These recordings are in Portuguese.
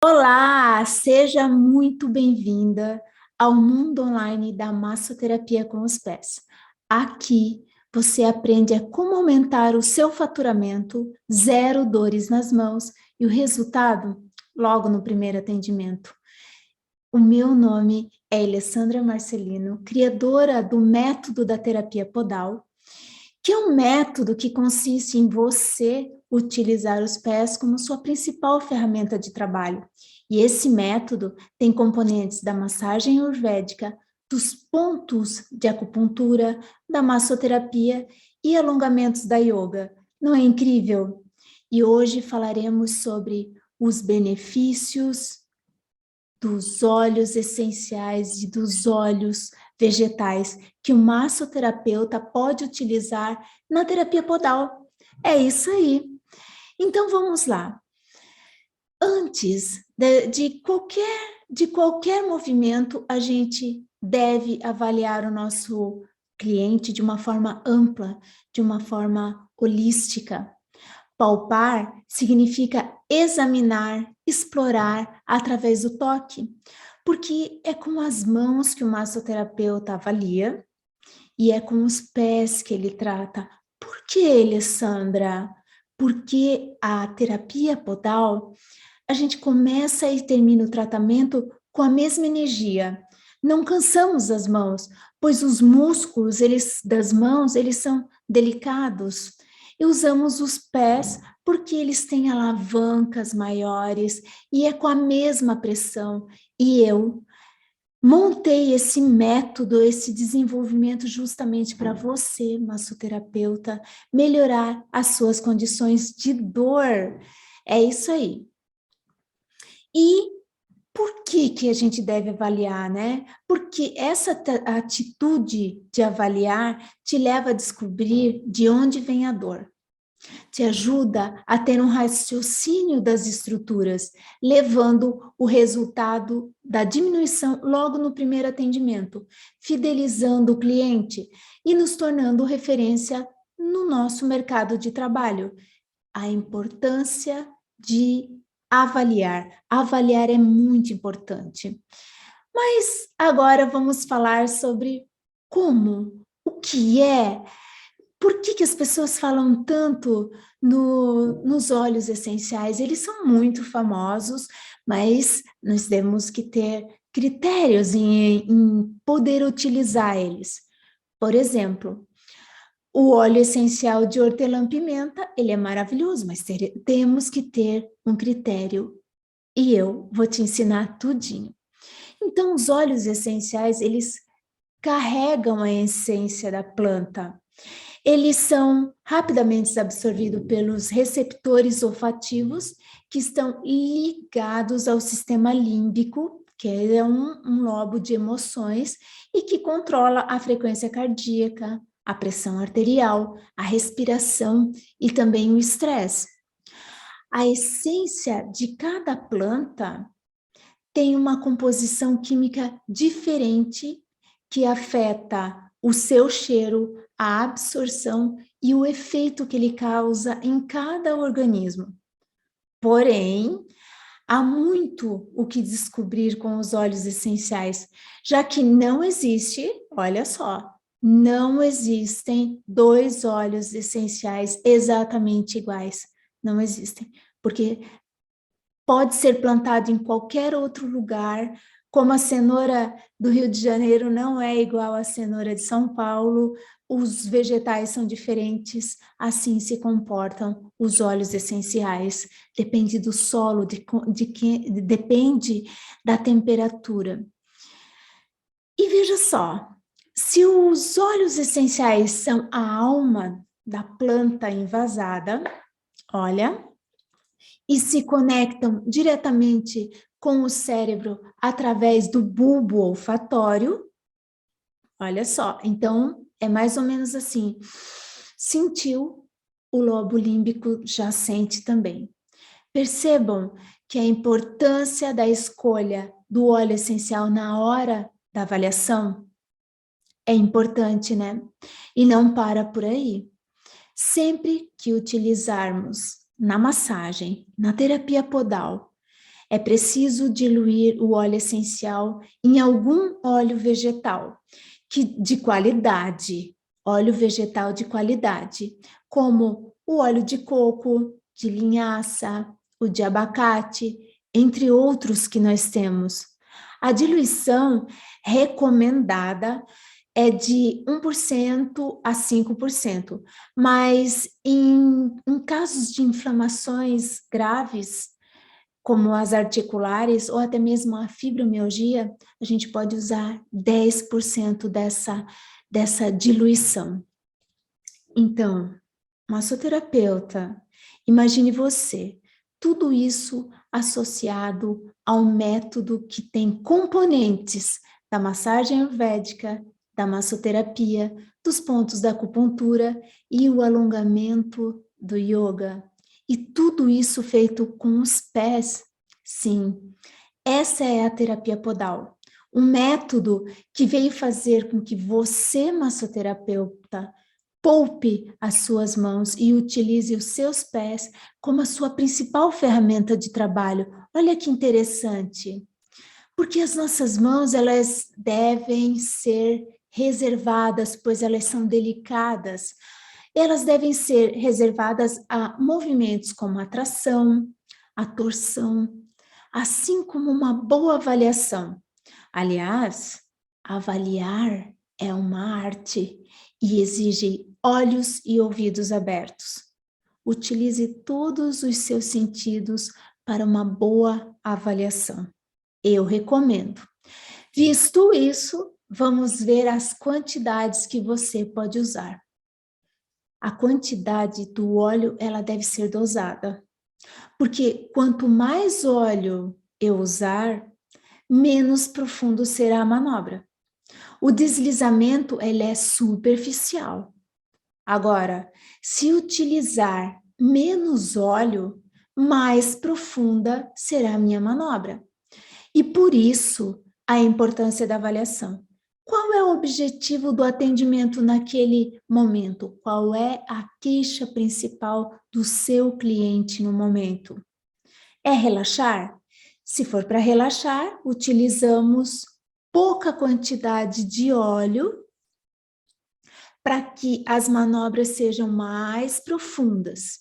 Olá, seja muito bem-vinda ao mundo online da massoterapia com os pés. Aqui você aprende a como aumentar o seu faturamento, zero dores nas mãos e o resultado logo no primeiro atendimento. O meu nome é Alessandra Marcelino, criadora do método da terapia podal, que é um método que consiste em você utilizar os pés como sua principal ferramenta de trabalho. E esse método tem componentes da massagem ayurvédica, dos pontos de acupuntura, da massoterapia e alongamentos da yoga. Não é incrível? E hoje falaremos sobre os benefícios dos óleos essenciais e dos óleos vegetais que o massoterapeuta pode utilizar na terapia podal. É isso aí. Então vamos lá. Antes de qualquer movimento, a gente deve avaliar o nosso cliente de uma forma ampla, de uma forma holística. Palpar significa examinar, explorar através do toque, porque é com as mãos que o massoterapeuta avalia e é com os pés que ele trata. Por que, Alessandra? Porque a terapia podal, a gente começa e termina o tratamento com a mesma energia. Não cansamos as mãos, pois os músculos das mãos, eles são delicados. E usamos os pés porque eles têm alavancas maiores e é com a mesma pressão. E eu montei esse método, esse desenvolvimento justamente para você, massoterapeuta, melhorar as suas condições de dor. É isso aí. E por que que a gente deve avaliar, né? Porque essa atitude de avaliar te leva a descobrir de onde vem a dor. Te ajuda a ter um raciocínio das estruturas, levando o resultado da diminuição logo no primeiro atendimento, fidelizando o cliente e nos tornando referência no nosso mercado de trabalho. A importância de avaliar. Avaliar é muito importante. Mas agora vamos falar sobre como, o que é, por que que as pessoas falam tanto nos óleos essenciais? Eles são muito famosos, mas nós temos que ter critérios em poder utilizar eles. Por exemplo, o óleo essencial de hortelã-pimenta, ele é maravilhoso, mas temos que ter um critério. E eu vou te ensinar tudinho. Então, os óleos essenciais, eles carregam a essência da planta. Eles são rapidamente absorvidos pelos receptores olfativos que estão ligados ao sistema límbico, que é um lobo de emoções e que controla a frequência cardíaca, a pressão arterial, a respiração e também o estresse. A essência de cada planta tem uma composição química diferente que afeta o seu cheiro, a absorção e o efeito que ele causa em cada organismo. Porém, há muito o que descobrir com os óleos essenciais, já que não existe, olha só, não existem dois óleos essenciais exatamente iguais. Não existem, porque pode ser plantado em qualquer outro lugar, como a cenoura do Rio de Janeiro não é igual à cenoura de São Paulo, os vegetais são diferentes, assim se comportam os óleos essenciais. Depende do solo, depende da temperatura. E veja só, se os óleos essenciais são a alma da planta envasada, olha, e se conectam diretamente com o cérebro através do bulbo olfatório. Olha só, então é mais ou menos assim. Sentiu, o lobo límbico já sente também. Percebam que a importância da escolha do óleo essencial na hora da avaliação é importante, né? E não para por aí. Sempre que utilizarmos na massagem, na terapia podal, É preciso diluir o óleo essencial em algum óleo vegetal de qualidade, óleo vegetal de qualidade, como o óleo de coco, de linhaça, o de abacate, entre outros que nós temos. A diluição recomendada é de 1% a 5%, mas em casos de inflamações graves, como as articulares ou até mesmo a fibromialgia, a gente pode usar 10% dessa diluição. Então, massoterapeuta, imagine você, tudo isso associado ao método que tem componentes da massagem ayurvédica, da massoterapia, dos pontos da acupuntura e o alongamento do yoga. E tudo isso feito com os pés. Sim, essa é a terapia podal. Um método que veio fazer com que você, massoterapeuta, poupe as suas mãos e utilize os seus pés como a sua principal ferramenta de trabalho. Olha que interessante. Porque as nossas mãos, elas devem ser reservadas, pois elas são delicadas. Elas devem ser reservadas a movimentos como a tração, a torção, assim como uma boa avaliação. Aliás, avaliar é uma arte e exige olhos e ouvidos abertos. Utilize todos os seus sentidos para uma boa avaliação. Eu recomendo. Visto isso, vamos ver as quantidades que você pode usar. A quantidade do óleo, ela deve ser dosada, porque quanto mais óleo eu usar, menos profundo será a manobra. O deslizamento, ele é superficial. Agora, se utilizar menos óleo, mais profunda será a minha manobra. E por isso, a importância da avaliação. Qual é o objetivo do atendimento naquele momento? Qual é a queixa principal do seu cliente no momento? É relaxar? Se for para relaxar, utilizamos pouca quantidade de óleo para que as manobras sejam mais profundas.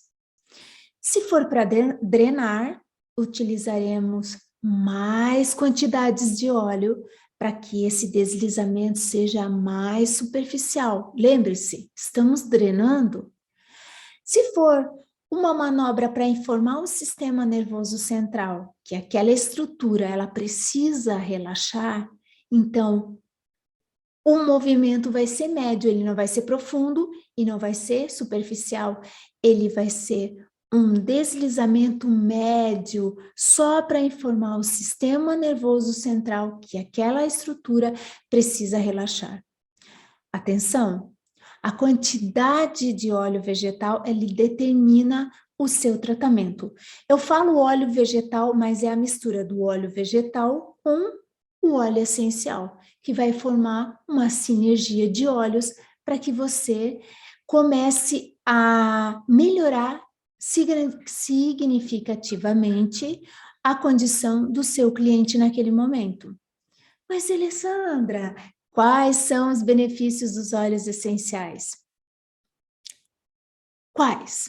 Se for para drenar, utilizaremos mais quantidades de óleo para que esse deslizamento seja mais superficial. Lembre-se, estamos drenando. Se for uma manobra para informar o sistema nervoso central, que aquela estrutura ela precisa relaxar, então o movimento vai ser médio, ele não vai ser profundo e não vai ser superficial, ele vai ser um deslizamento médio, só para informar o sistema nervoso central que aquela estrutura precisa relaxar. Atenção, a quantidade de óleo vegetal, ele determina o seu tratamento. Eu falo óleo vegetal, mas é a mistura do óleo vegetal com o óleo essencial, que vai formar uma sinergia de óleos para que você comece a melhorar significativamente a condição do seu cliente naquele momento. Mas, Alessandra, quais são os benefícios dos óleos essenciais? Quais?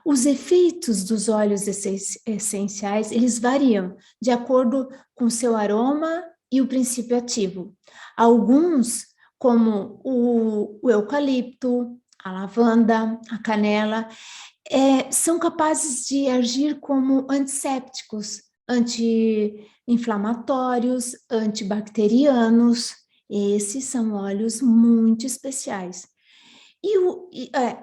Os efeitos dos óleos essenciais, eles variam de acordo com seu aroma e o princípio ativo. Alguns, como o eucalipto, a lavanda, a canela, são capazes de agir como antissépticos, anti-inflamatórios, antibacterianos. Esses são óleos muito especiais.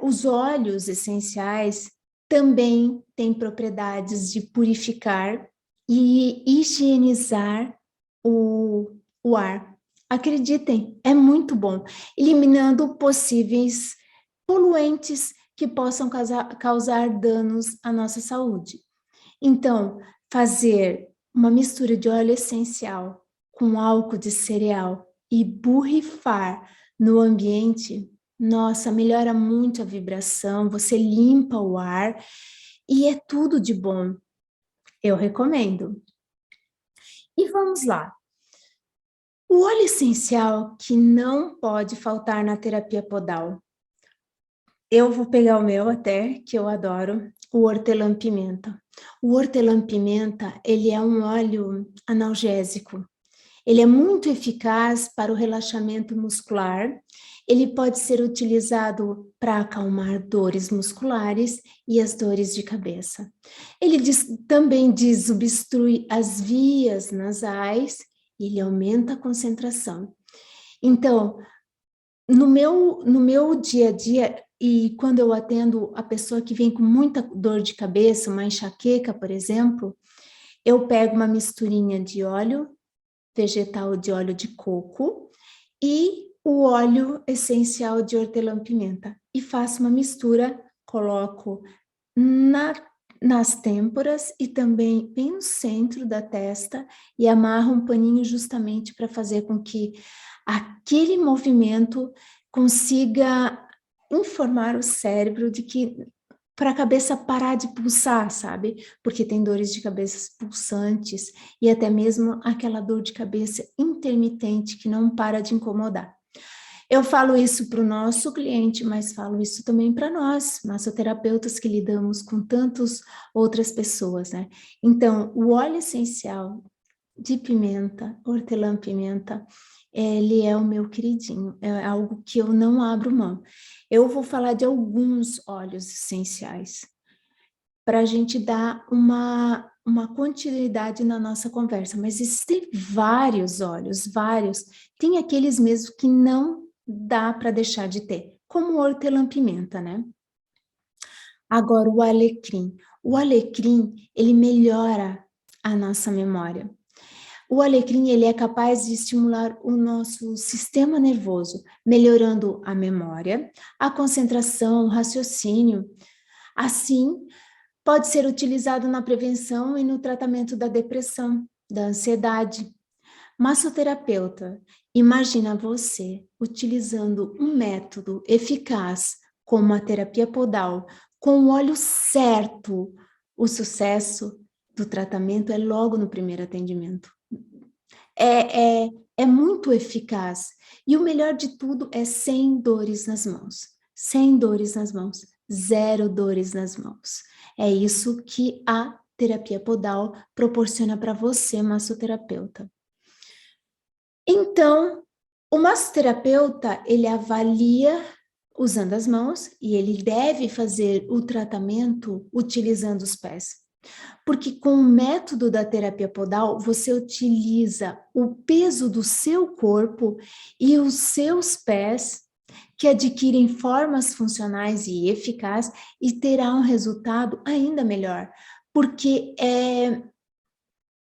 Os óleos essenciais também têm propriedades de purificar e higienizar o ar. Acreditem, é muito bom, eliminando possíveis poluentes que possam causar danos à nossa saúde. Então, fazer uma mistura de óleo essencial com álcool de cereal e borrifar no ambiente, nossa, melhora muito a vibração, você limpa o ar e é tudo de bom. Eu recomendo. E vamos lá. O óleo essencial que não pode faltar na terapia podal. Eu vou pegar o meu até, que eu adoro, o hortelã-pimenta. O hortelã-pimenta, ele é um óleo analgésico. Ele é muito eficaz para o relaxamento muscular. Ele pode ser utilizado para acalmar dores musculares e as dores de cabeça. Ele também desobstrui as vias nasais e ele aumenta a concentração. Então, no meu dia a dia, e quando eu atendo a pessoa que vem com muita dor de cabeça, uma enxaqueca, por exemplo, eu pego uma misturinha de óleo vegetal de óleo de coco e o óleo essencial de hortelã-pimenta. E faço uma mistura, coloco nas têmporas e também bem no centro da testa e amarro um paninho justamente para fazer com que aquele movimento consiga informar o cérebro de que para a cabeça parar de pulsar, sabe? Porque tem dores de cabeça pulsantes e até mesmo aquela dor de cabeça intermitente que não para de incomodar. Eu falo isso para o nosso cliente, mas falo isso também para nós, massoterapeutas que lidamos com tantas outras pessoas, né? Então, o óleo essencial de pimenta, hortelã-pimenta, ele é o meu queridinho, é algo que eu não abro mão. Eu vou falar de alguns óleos essenciais, para a gente dar uma continuidade na nossa conversa, mas existem vários óleos, vários, tem aqueles mesmo que não dá para deixar de ter, como o hortelã-pimenta, né? Agora, o alecrim. O alecrim, ele melhora a nossa memória. O alecrim, ele é capaz de estimular o nosso sistema nervoso, melhorando a memória, a concentração, o raciocínio. Assim, pode ser utilizado na prevenção e no tratamento da depressão, da ansiedade. Massoterapeuta, imagina você utilizando um método eficaz como a terapia podal, com o óleo certo. O sucesso do tratamento é logo no primeiro atendimento. É muito eficaz. E o melhor de tudo é sem dores nas mãos. Sem dores nas mãos. Zero dores nas mãos. É isso que a terapia podal proporciona para você, massoterapeuta. Então, o massoterapeuta, ele avalia usando as mãos e ele deve fazer o tratamento utilizando os pés. Porque com o método da terapia podal, você utiliza o peso do seu corpo e os seus pés, que adquirem formas funcionais e eficazes, e terá um resultado ainda melhor. Porque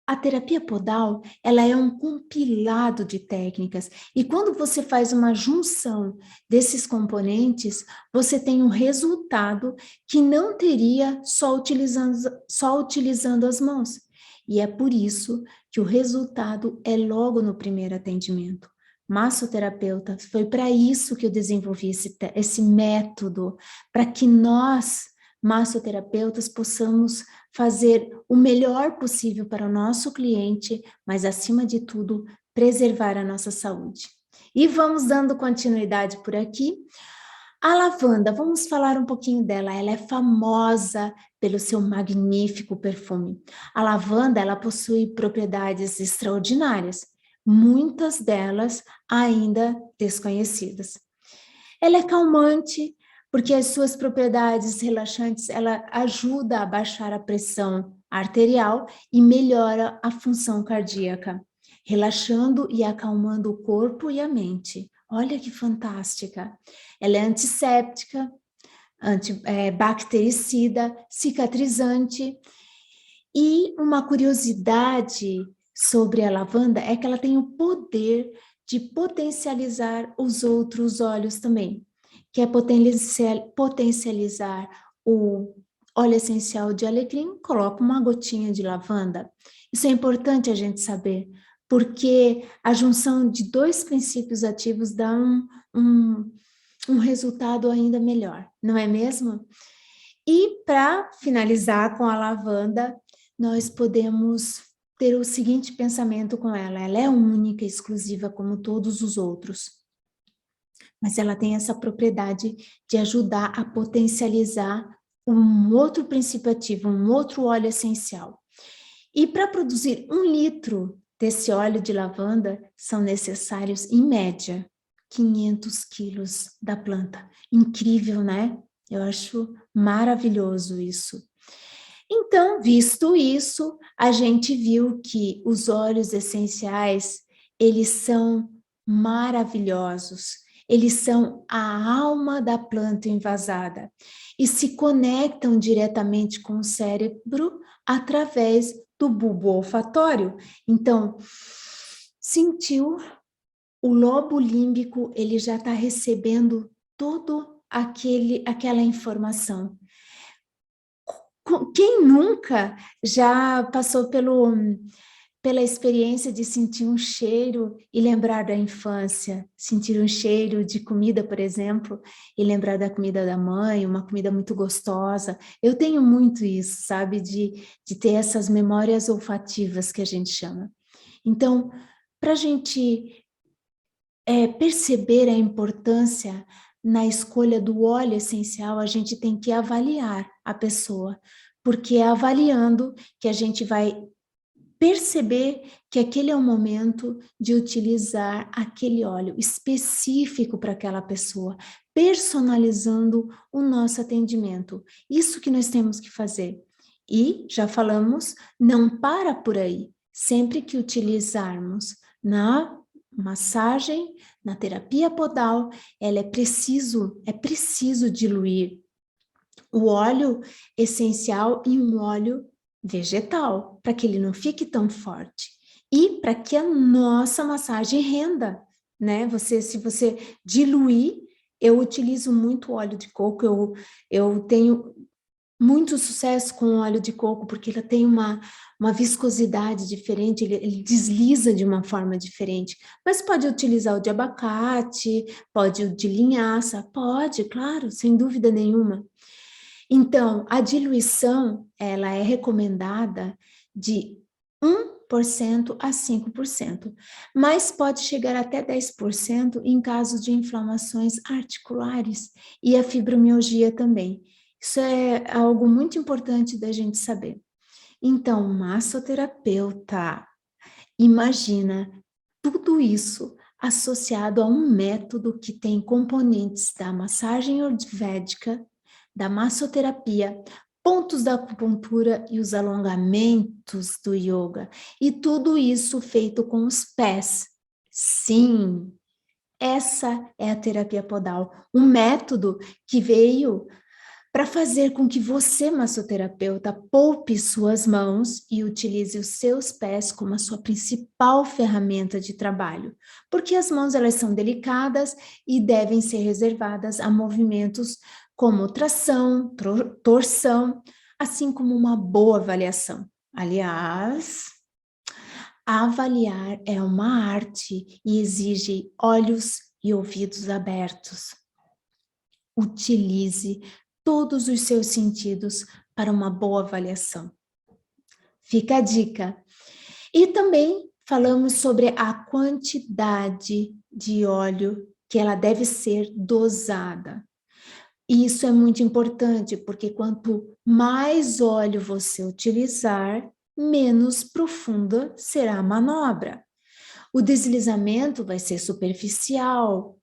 a terapia podal, ela é um compilado de técnicas, e quando você faz uma junção desses componentes, você tem um resultado que não teria só utilizando as mãos. E é por isso que o resultado é logo no primeiro atendimento. Massoterapeuta, foi para isso que eu desenvolvi esse método, para que nós, massoterapeutas, possamos fazer o melhor possível para o nosso cliente, mas acima de tudo, preservar a nossa saúde. E vamos dando continuidade por aqui. A lavanda, vamos falar um pouquinho dela. Ela é famosa pelo seu magnífico perfume. A lavanda, ela possui propriedades extraordinárias, muitas delas ainda desconhecidas. Ela é calmante, porque as suas propriedades relaxantes, ela ajuda a baixar a pressão arterial e melhora a função cardíaca, relaxando e acalmando o corpo e a mente. Olha que fantástica! Ela é antisséptica, bactericida, cicatrizante. E uma curiosidade sobre a lavanda é que ela tem o poder de potencializar os outros óleos também, que é potencializar o óleo essencial de alecrim, coloca uma gotinha de lavanda. Isso é importante a gente saber, porque a junção de dois princípios ativos dá um resultado ainda melhor, não é mesmo? E para finalizar com a lavanda, nós podemos ter o seguinte pensamento com ela: ela é única, exclusiva como todos os outros, mas ela tem essa propriedade de ajudar a potencializar um outro princípio ativo, um outro óleo essencial. E para produzir 1 litro desse óleo de lavanda, são necessários, em média, 500 quilos da planta. Incrível, né? Eu acho maravilhoso isso. Então, visto isso, a gente viu que os óleos essenciais, eles são maravilhosos. Eles são a alma da planta envasada e se conectam diretamente com o cérebro através do bulbo olfatório. Então, sentiu, o lobo límbico, ele já está recebendo todo aquela informação. Quem nunca já passou pela experiência de sentir um cheiro e lembrar da infância, sentir um cheiro de comida, por exemplo, e lembrar da comida da mãe, uma comida muito gostosa? Eu tenho muito isso, sabe, de ter essas memórias olfativas que a gente chama. Então, para a gente perceber a importância na escolha do óleo essencial, a gente tem que avaliar a pessoa, porque é avaliando que a gente vai perceber que aquele é o momento de utilizar aquele óleo específico para aquela pessoa, personalizando o nosso atendimento. Isso que nós temos que fazer. E, já falamos, não para por aí. Sempre que utilizarmos na massagem, na terapia podal, é preciso diluir o óleo essencial em um óleo vegetal, para que ele não fique tão forte. E para que a nossa massagem renda, né? Se você diluir, eu utilizo muito óleo de coco, eu tenho muito sucesso com o óleo de coco, porque ele tem uma viscosidade diferente, ele desliza de uma forma diferente. Mas pode utilizar o de abacate, pode o de linhaça, pode, claro, sem dúvida nenhuma. Então, a diluição, ela é recomendada de 1% a 5%, mas pode chegar até 10% em casos de inflamações articulares e a fibromialgia também. Isso é algo muito importante da gente saber. Então, massoterapeuta, imagina tudo isso associado a um método que tem componentes da massagem ayurvédica, da massoterapia, pontos da acupuntura e os alongamentos do yoga. E tudo isso feito com os pés. Sim, essa é a terapia podal, um método que veio para fazer com que você, massoterapeuta, poupe suas mãos e utilize os seus pés como a sua principal ferramenta de trabalho, porque as mãos elas são delicadas e devem ser reservadas a movimentos como tração, torção, assim como uma boa avaliação. Aliás, avaliar é uma arte e exige olhos e ouvidos abertos. Utilize todos os seus sentidos para uma boa avaliação. Fica a dica. E também falamos sobre a quantidade de óleo que ela deve ser dosada. E isso é muito importante, porque quanto mais óleo você utilizar, menos profunda será a manobra. O deslizamento vai ser superficial.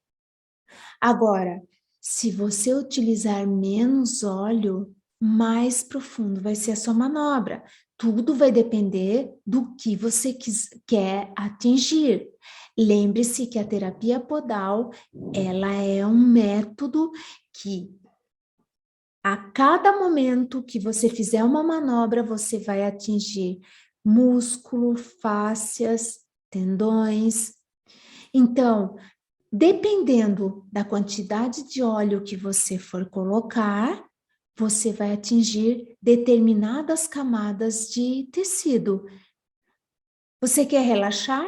Agora, se você utilizar menos óleo, mais profundo vai ser a sua manobra. Tudo vai depender do que você quer atingir. Lembre-se que a terapia podal, ela é um método que a cada momento que você fizer uma manobra, você vai atingir músculo, fáscias, tendões. Então, dependendo da quantidade de óleo que você for colocar, você vai atingir determinadas camadas de tecido. Você quer relaxar?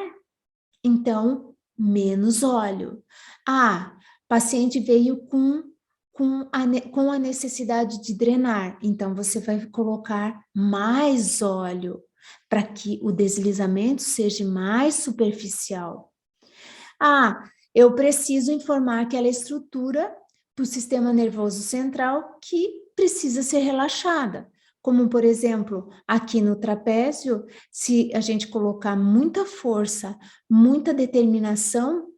Então, menos óleo. Ah, paciente veio com a necessidade de drenar, então você vai colocar mais óleo. para que o deslizamento seja mais superficial. Ah, eu preciso informar aquela estrutura para o sistema nervoso central que precisa ser relaxada. Como, por exemplo, aqui no trapézio, se a gente colocar muita força, muita determinação,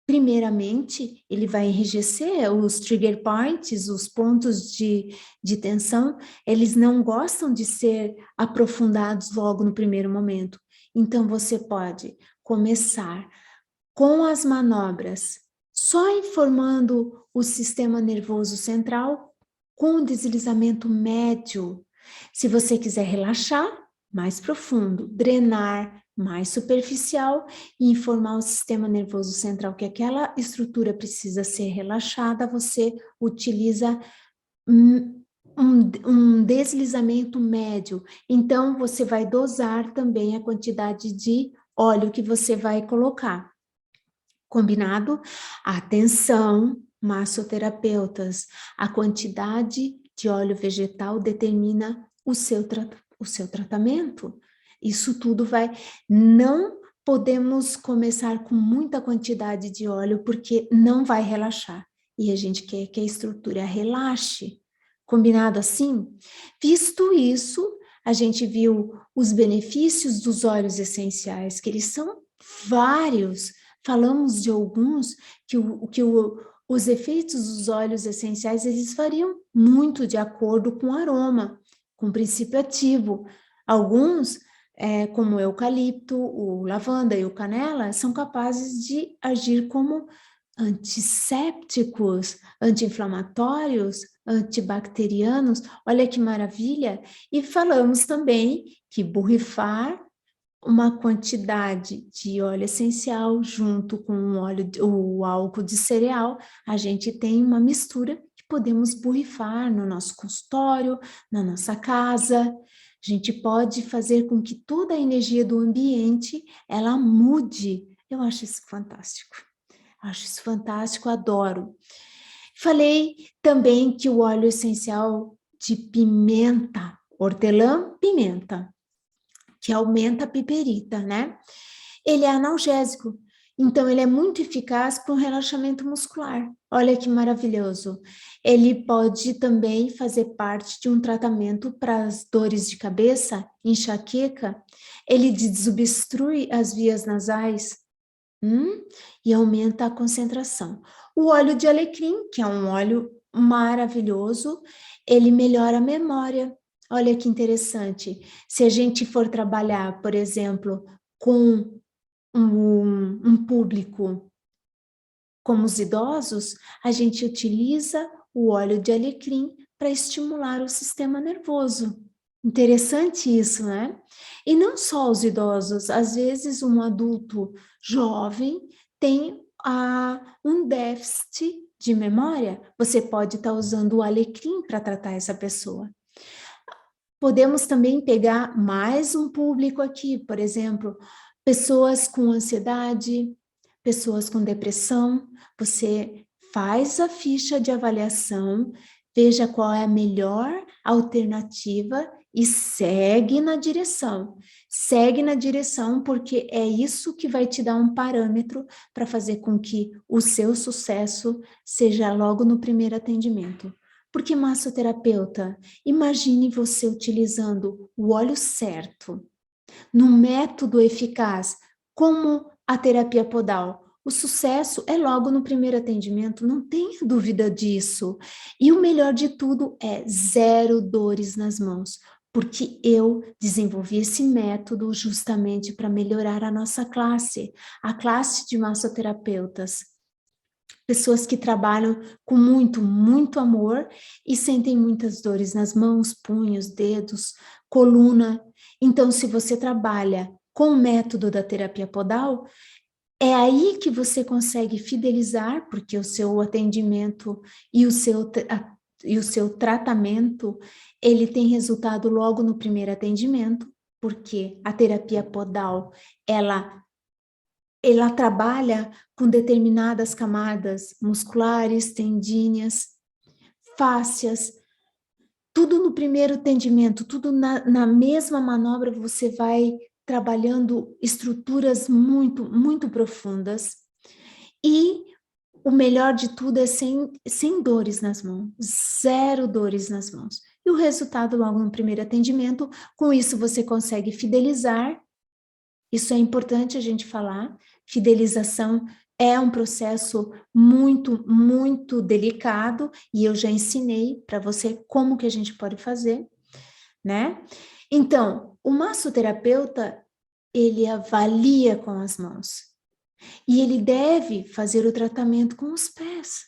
primeiramente, ele vai enrijecer os trigger points, os pontos de tensão, eles não gostam de ser aprofundados logo no primeiro momento. Então, você pode começar com as manobras, só informando o sistema nervoso central com deslizamento médio. Se você quiser relaxar, mais profundo, drenar, mais superficial e informar o sistema nervoso central que aquela estrutura precisa ser relaxada, você utiliza um deslizamento médio. Então, você vai dosar também a quantidade de óleo que você vai colocar. Combinado? Atenção, massoterapeutas, a quantidade de óleo vegetal determina o seu tratamento. Isso tudo não podemos começar com muita quantidade de óleo, porque não vai relaxar. E a gente quer que a estrutura relaxe. Combinado assim? Visto isso, a gente viu os benefícios dos óleos essenciais, que eles são vários. Falamos de alguns os efeitos dos óleos essenciais, eles variam muito de acordo com o aroma, com o princípio ativo. Alguns, como o eucalipto, o lavanda e o canela, são capazes de agir como antissépticos, anti-inflamatórios, antibacterianos. Olha que maravilha! E falamos também que borrifar uma quantidade de óleo essencial junto com o álcool de cereal, a gente tem uma mistura que podemos borrifar no nosso consultório, na nossa casa. A gente pode fazer com que toda a energia do ambiente, ela mude. Eu acho isso fantástico. Acho isso fantástico, adoro. Falei também que o óleo essencial de pimenta, hortelã, pimenta, que aumenta a piperita, né? Ele é analgésico, então ele é muito eficaz para o relaxamento muscular. Olha que maravilhoso. Ele pode também fazer parte de um tratamento para as dores de cabeça, enxaqueca. Ele desobstrui as vias nasais, e aumenta a concentração. O óleo de alecrim, que é um óleo maravilhoso, ele melhora a memória. Olha que interessante. Se a gente for trabalhar, por exemplo, com um público como os idosos, a gente utiliza o óleo de alecrim para estimular o sistema nervoso. Interessante isso, né? E não só os idosos, às vezes um adulto jovem tem um déficit de memória, você pode estar usando o alecrim para tratar essa pessoa. Podemos também pegar mais um público aqui, por exemplo, pessoas com ansiedade, pessoas com depressão. Você faz a ficha de avaliação, veja qual é a melhor alternativa e segue na direção. Segue na direção porque é isso que vai te dar um parâmetro para fazer com que o seu sucesso seja logo no primeiro atendimento. Porque massoterapeuta, imagine você utilizando o óleo certo, num método eficaz, como a terapia podal. O sucesso é logo no primeiro atendimento, não tenha dúvida disso. E o melhor de tudo é zero dores nas mãos, porque eu desenvolvi esse método justamente para melhorar a nossa classe, a classe de massoterapeutas. Pessoas que trabalham com muito, muito amor e sentem muitas dores nas mãos, punhos, dedos, coluna. Então, se você trabalha com o método da terapia podal, é aí que você consegue fidelizar, porque o seu atendimento e o seu tratamento, ele tem resultado logo no primeiro atendimento, porque a terapia podal, ela trabalha com determinadas camadas musculares, tendíneas, fáscias, Tudo no primeiro atendimento, tudo na mesma manobra, você vai trabalhando estruturas muito, muito profundas. E o melhor de tudo é sem dores nas mãos, zero dores nas mãos. E o resultado logo no primeiro atendimento, com isso você consegue fidelizar. Isso é importante a gente falar. Fidelização é um processo muito, muito delicado e eu já ensinei para você como que a gente pode fazer, né? Então, o massoterapeuta, ele avalia com as mãos e ele deve fazer o tratamento com os pés.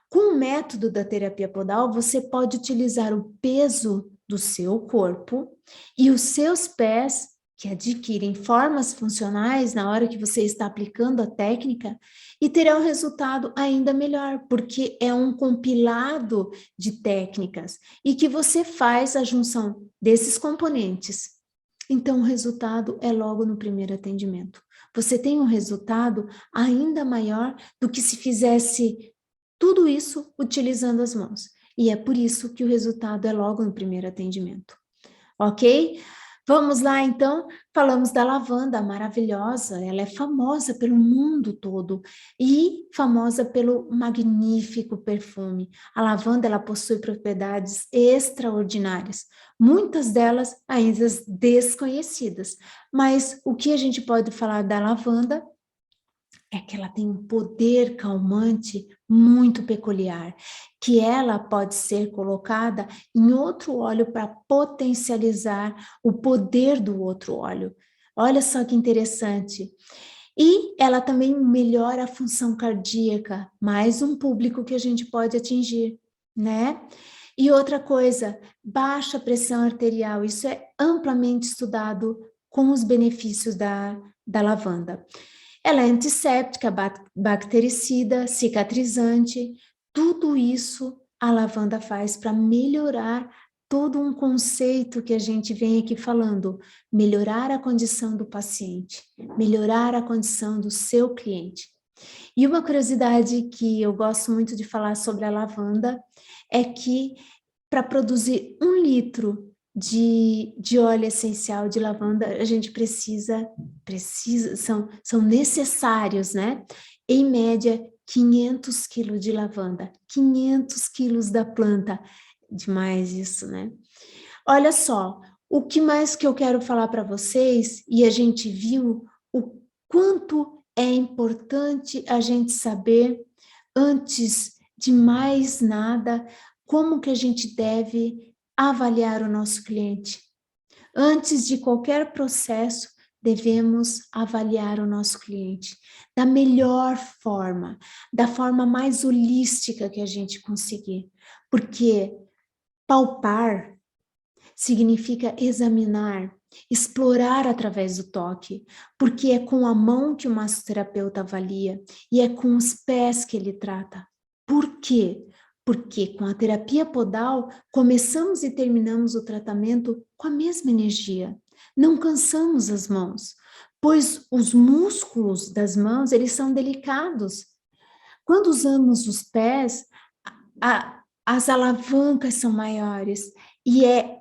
Com o método da terapia podal, você pode utilizar o peso do seu corpo e os seus pés, que adquirem formas funcionais na hora que você está aplicando a técnica, e terá um resultado ainda melhor, porque é um compilado de técnicas e que você faz a junção desses componentes. Então, o resultado é logo no primeiro atendimento. Você tem um resultado ainda maior do que se fizesse tudo isso utilizando as mãos. E é por isso que o resultado é logo no primeiro atendimento. Ok? Vamos lá, então. Falamos da lavanda maravilhosa. Ela é famosa pelo mundo todo e famosa pelo magnífico perfume. A lavanda, ela possui propriedades extraordinárias. Muitas delas ainda desconhecidas. Mas o que a gente pode falar da lavanda é que ela tem um poder calmante muito peculiar, que ela pode ser colocada em outro óleo para potencializar o poder do outro óleo. Olha só que interessante. E ela também melhora a função cardíaca, mais um público que a gente pode atingir, né? E outra coisa, baixa pressão arterial, isso é amplamente estudado com os benefícios da lavanda. Ela é antisséptica, bactericida, cicatrizante, tudo isso a lavanda faz para melhorar todo um conceito que a gente vem aqui falando, melhorar a condição do paciente, melhorar a condição do seu cliente. E uma curiosidade que eu gosto muito de falar sobre a lavanda é que para produzir 1 litro de óleo essencial de lavanda, a gente precisa são necessários, né? Em média, 500 quilos de lavanda, 500 quilos da planta. Demais isso, né? Olha só, o que mais que eu quero falar para vocês, e a gente viu o quanto é importante a gente saber, antes de mais nada, como que a gente deve avaliar o nosso cliente. Antes de qualquer processo, devemos avaliar o nosso cliente da melhor forma, da forma mais holística que a gente conseguir. Porque palpar significa examinar, explorar através do toque, porque é com a mão que o massoterapeuta avalia e é com os pés que ele trata. Por quê? Porque com a terapia podal, começamos e terminamos o tratamento com a mesma energia. Não cansamos as mãos, pois os músculos das mãos, eles são delicados. Quando usamos os pés, as alavancas são maiores e é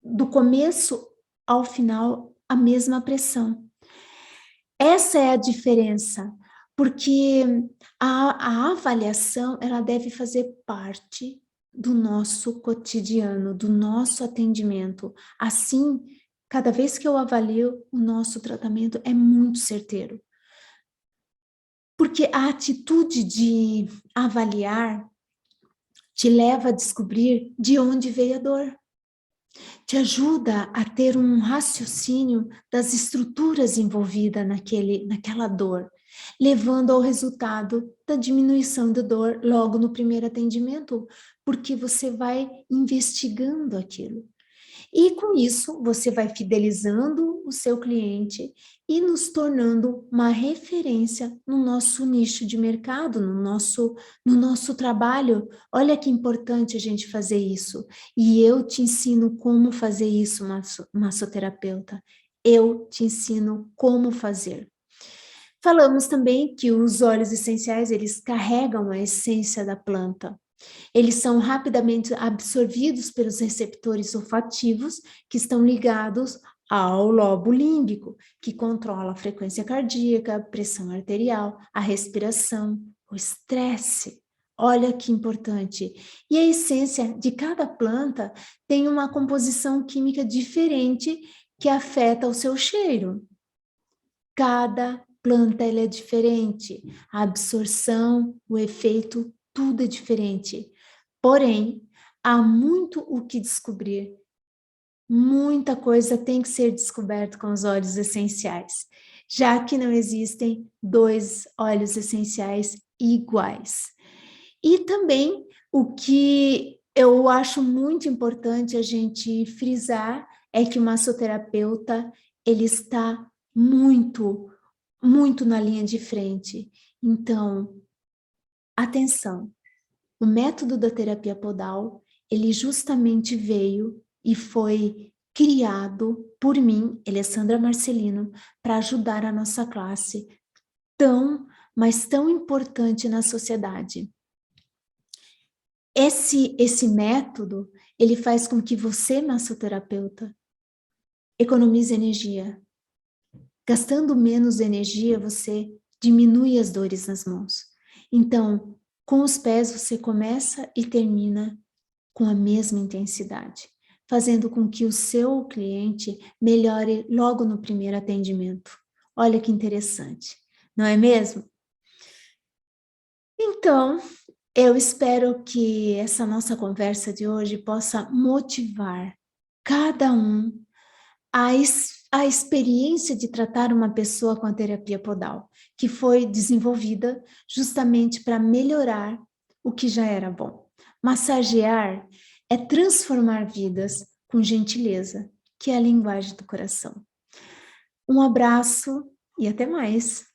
do começo ao final a mesma pressão. Essa é a diferença, porque a avaliação ela deve fazer parte do nosso cotidiano, do nosso atendimento. Assim, cada vez que eu avalio, o nosso tratamento é muito certeiro. Porque a atitude de avaliar te leva a descobrir de onde veio a dor. Te ajuda a ter um raciocínio das estruturas envolvidas naquela dor, levando ao resultado da diminuição da dor logo no primeiro atendimento, porque você vai investigando aquilo. E com isso, você vai fidelizando o seu cliente e nos tornando uma referência no nosso nicho de mercado, no nosso trabalho. Olha que importante a gente fazer isso. E eu te ensino como fazer isso, massoterapeuta. Eu te ensino como fazer. Falamos também que os óleos essenciais, eles carregam a essência da planta. Eles são rapidamente absorvidos pelos receptores olfativos que estão ligados ao lobo límbico, que controla a frequência cardíaca, a pressão arterial, a respiração, o estresse. Olha que importante. E a essência de cada planta tem uma composição química diferente que afeta o seu cheiro. Cada planta ela é diferente. A absorção, o efeito, tudo é diferente. Porém, há muito o que descobrir. Muita coisa tem que ser descoberta com os óleos essenciais, já que não existem dois óleos essenciais iguais. E também o que eu acho muito importante a gente frisar é que o massoterapeuta, ele está muito na linha de frente. Então, atenção, o método da terapia podal, ele justamente veio e foi criado por mim, Alessandra Marcelino, para ajudar a nossa classe mas tão importante na sociedade. Esse método, ele faz com que você, massoterapeuta, economize energia. Gastando menos energia, você diminui as dores nas mãos. Então, com os pés, você começa e termina com a mesma intensidade, fazendo com que o seu cliente melhore logo no primeiro atendimento. Olha que interessante, não é mesmo? Então, eu espero que essa nossa conversa de hoje possa motivar cada um a experiência de tratar uma pessoa com a terapia podal, que foi desenvolvida justamente para melhorar o que já era bom. Massagear é transformar vidas com gentileza, que é a linguagem do coração. Um abraço e até mais!